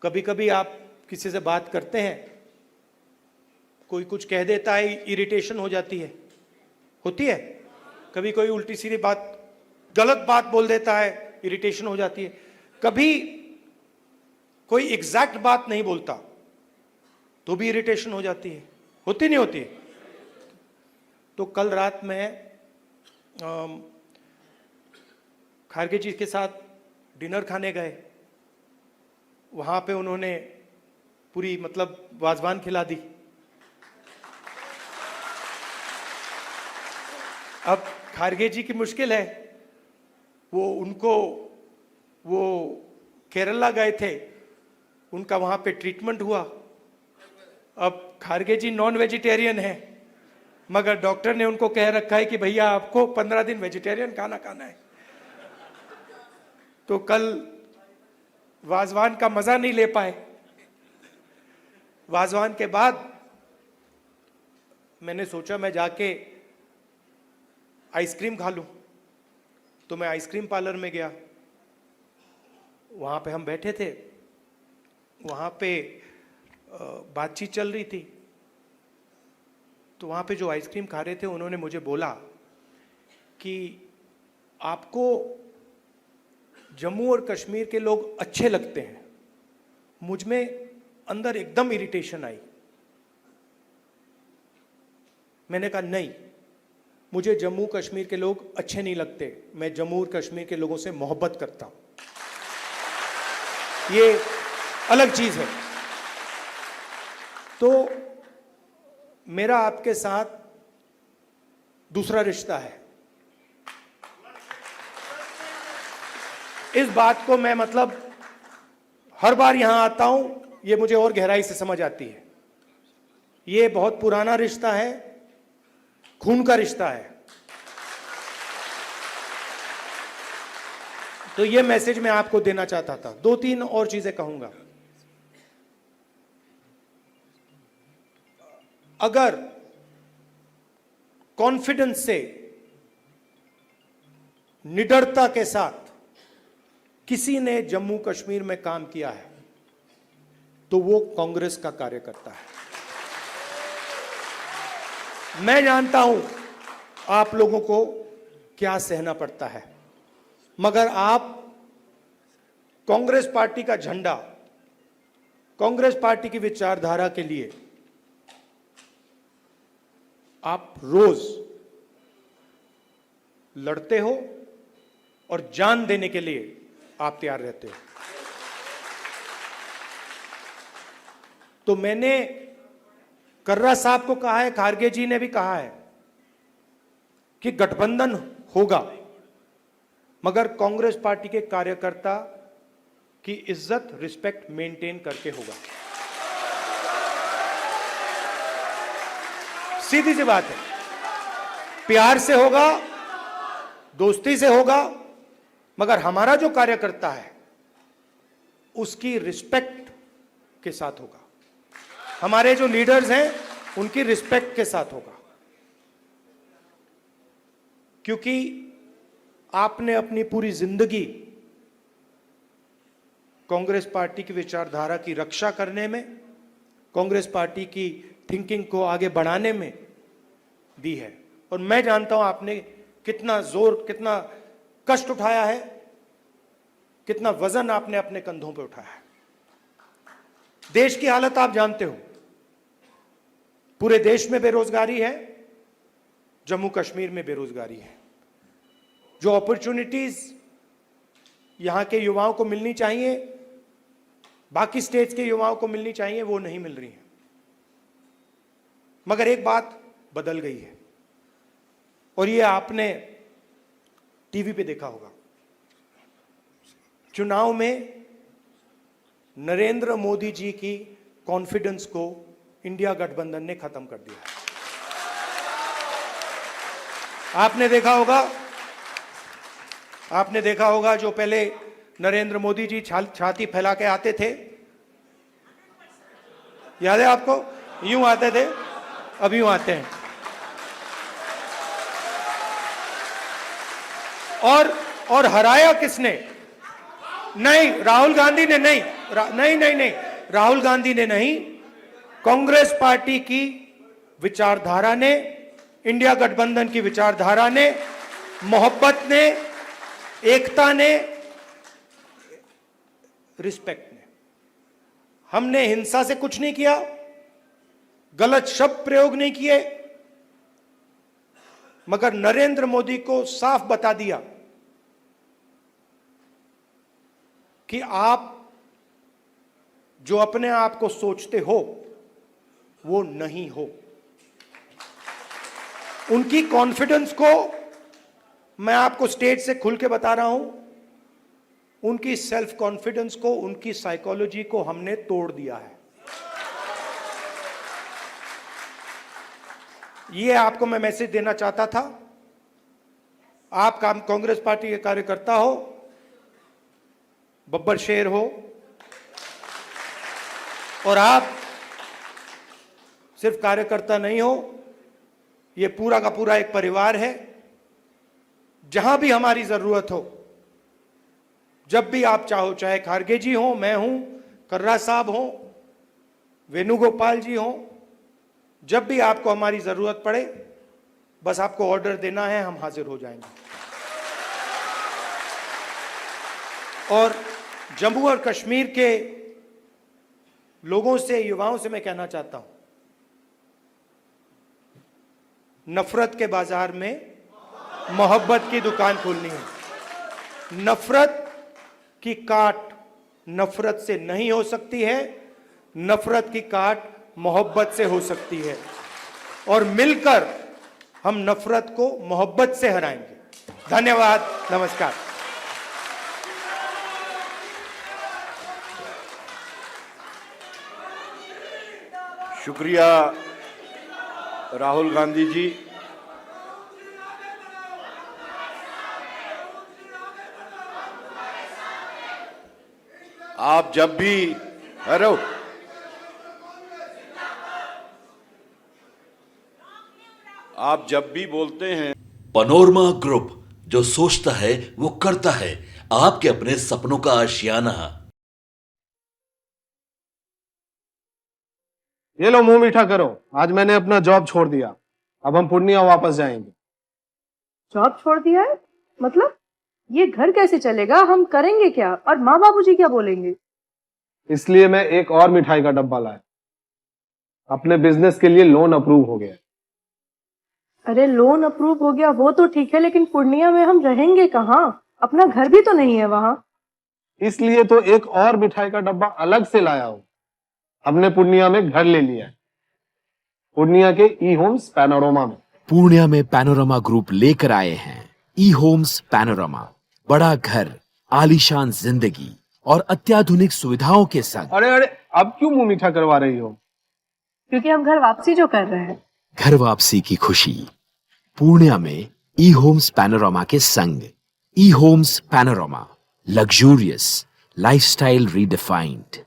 कभी कभी आप किसी से बात करते हैं, कोई कुछ कह देता है, इरिटेशन हो जाती है, होती है। कभी कोई उल्टी सीधी बात, गलत बात बोल देता है, इरिटेशन हो जाती है। कभी कोई एग्जैक्ट बात नहीं बोलता तो भी इरिटेशन हो जाती है, होती नहीं होती। तो कल रात में खारगे जी के साथ डिनर खाने गए। वहां पे उन्होंने पूरी मतलब वाजवान खिला दी। अब खारगे जी की मुश्किल है, वो केरला गए थे, उनका वहां पे ट्रीटमेंट हुआ। अब खारगे जी नॉन वेजिटेरियन है, मगर डॉक्टर ने उनको कह रखा है कि भैया आपको 15 दिन वेजिटेरियन खाना खाना है। तो कल वाजवान का मजा नहीं ले पाए। वाजवान के बाद मैंने सोचा मैं जाके आइसक्रीम खा लूं, तो मैं आइसक्रीम पार्लर में गया। वहां पे हम बैठे थे, वहां पे बातचीत चल रही थी। तो वहां पे जो आइसक्रीम खा रहे थे उन्होंने मुझे बोला कि आपको जम्मू और कश्मीर के लोग अच्छे लगते हैं। मुझ में अंदर एकदम इरिटेशन आई। मैंने कहा नहीं, मुझे जम्मू कश्मीर के लोग अच्छे नहीं लगते, मैं जम्मू और कश्मीर के लोगों से मोहब्बत करता हूं, ये अलग चीज है। तो मेरा आपके साथ दूसरा रिश्ता है। इस बात को मैं मतलब हर बार यहां आता हूं, ये मुझे और गहराई से समझ आती है। ये बहुत पुराना रिश्ता है, खून का रिश्ता है। तो ये मैसेज मैं आपको देना चाहता था। 2-3 और चीजें कहूंगा। अगर कॉन्फिडेंस से, निडरता के साथ किसी ने जम्मू कश्मीर में काम किया है तो वो कांग्रेस का कार्यकर्ता है। मैं जानता हूं आप लोगों को क्या सहना पड़ता है, मगर आप कांग्रेस पार्टी का झंडा, कांग्रेस पार्टी की विचारधारा के लिए आप रोज लड़ते हो और जान देने के लिए आप तैयार रहते हो। तो मैंने कर्रा साहब को कहा है, खारगे जी ने भी कहा है कि गठबंधन होगा, मगर कांग्रेस पार्टी के कार्यकर्ता की इज्जत, रिस्पेक्ट मेंटेन करके होगा। सीधी सी बात है, प्यार से होगा, दोस्ती से होगा, मगर हमारा जो कार्यकर्ता है उसकी रिस्पेक्ट के साथ होगा। हमारे जो लीडर्स हैं उनकी रिस्पेक्ट के साथ होगा। क्योंकि आपने अपनी पूरी जिंदगी कांग्रेस पार्टी की विचारधारा की रक्षा करने में, कांग्रेस पार्टी की थिंकिंग को आगे बढ़ाने में दी है। और मैं जानता हूं आपने कितना जोर, कितना कष्ट उठाया है, कितना वजन आपने अपने कंधों पे उठाया है। देश की हालत आप जानते हो, पूरे देश में बेरोजगारी है, जम्मू कश्मीर में बेरोजगारी है। जो अपॉर्चुनिटीज यहां के युवाओं को मिलनी चाहिए, बाकी स्टेट्स के युवाओं को मिलनी चाहिए, वो नहीं मिल रही है। मगर एक बात बदल गई है, और ये आपने टीवी पे देखा होगा। चुनाव में नरेंद्र मोदी जी की कॉन्फिडेंस को इंडिया गठबंधन ने खत्म कर दिया। आपने देखा होगा जो पहले नरेंद्र मोदी जी छाती फैला के आते थे, याद है आपको? यूं आते थे, अब यूं आते हैं। और हराया किसने? नहीं, राहुल गांधी ने नहीं, नहीं नहीं नहीं, राहुल गांधी ने नहीं, कांग्रेस पार्टी की विचारधारा ने, इंडिया गठबंधन की विचारधारा ने, मोहब्बत ने, एकता ने, रिस्पेक्ट ने। हमने हिंसा से कुछ नहीं किया, गलत शब्द प्रयोग नहीं किए, मगर नरेंद्र मोदी को साफ बता दिया कि आप जो अपने आप को सोचते हो वो नहीं हो। उनकी कॉन्फिडेंस को मैं आपको स्टेज से खुल के बता रहा हूं, उनकी सेल्फ कॉन्फिडेंस को, उनकी साइकोलॉजी को हमने तोड़ दिया है। ये आपको मैं मैसेज देना चाहता था। आप कांग्रेस पार्टी के कार्यकर्ता हो, बब्बर शेर हो, और आप सिर्फ कार्यकर्ता नहीं हो, ये पूरा का पूरा एक परिवार है। जहां भी हमारी जरूरत हो, जब भी आप चाहो, चाहे खारगे जी हो, मैं हूं, कर्रा साहब हो, वेणुगोपाल जी हो, जब भी आपको हमारी जरूरत पड़े, बस आपको ऑर्डर देना है, हम हाजिर हो जाएंगे। और जम्मू और कश्मीर के लोगों से, युवाओं से मैं कहना चाहता हूं, नफरत के बाजार में मोहब्बत की दुकान खोलनी है। नफरत की काट नफरत से नहीं हो सकती है, नफरत की काट मोहब्बत से हो सकती है, और मिलकर हम नफरत को मोहब्बत से हराएंगे। धन्यवाद, नमस्कार। शुक्रिया राहुल गांधी जी। आप जब भी हेलो आप जब भी बोलते हैं। पैनोरमा ग्रुप, जो सोचता है वो करता है। आपके अपने सपनों का आशियाना। ये लो, मुंह मीठा करो। आज मैंने अपना जॉब छोड़ दिया, अब हम पूर्णिया वापस जाएंगे। जॉब छोड़ दिया है? मतलब ये घर कैसे चलेगा? हम करेंगे क्या? और माँ बाबूजी क्या बोलेंगे? इसलिए मैं एक और मिठाई का डब्बा लाया। अपने बिजनेस के लिए लोन अप्रूव हो गया। अरे लोन अप्रूव हो गया वो तो ठीक है, लेकिन पूर्णिया में हम रहेंगे कहाँ? अपना घर भी तो नहीं है वहाँ। इसलिए तो एक और मिठाई का डब्बा अलग से लाया हूँ। हमने पूर्णिया में घर ले लिया है, पूर्णिया के ई होम्स पैनोरमा में। पूर्णिया में पैनोरमा ग्रुप लेकर आए हैं ई होम्स पैनोरमा। बड़ा घर, आलीशान जिंदगी और अत्याधुनिक सुविधाओं के संग। अरे अरे, अब क्यों मुंह मीठा करवा रही हो? क्योंकि हम घर वापसी जो कर रहे हैं। घर वापसी की खुशी पूर्णिया में ई होम्स पैनोरमा के संग। E homes panorama, luxurious lifestyle redefined.